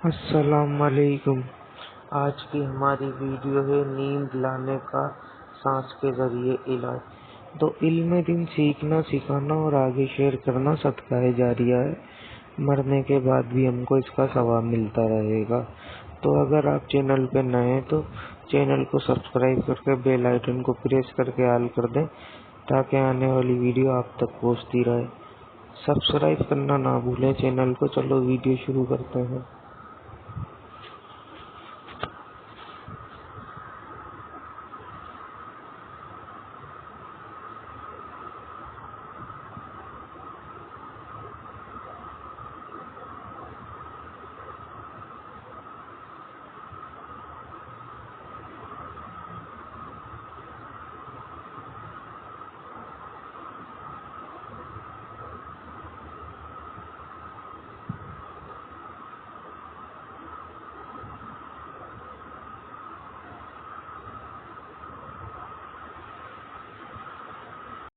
अस्सलाम वालेकुम। आज की हमारी वीडियो है नींद लाने का सांस के जरिए इलाज। तो इल्म दिन सीखना, सिखाना और आगे शेयर करना सदका जारिया है। मरने के बाद भी हमको इसका सवाब मिलता रहेगा। तो अगर आप चैनल पे नए हैं तो चैनल को सब्सक्राइब करके बेल आइकन को प्रेस करके ऑल कर दें, ताकि आने वाली वीडियो आप तक पहुंचती रहे। सब्सक्राइब करना ना भूलें चैनल को। चलो वीडियो शुरू करते हैं।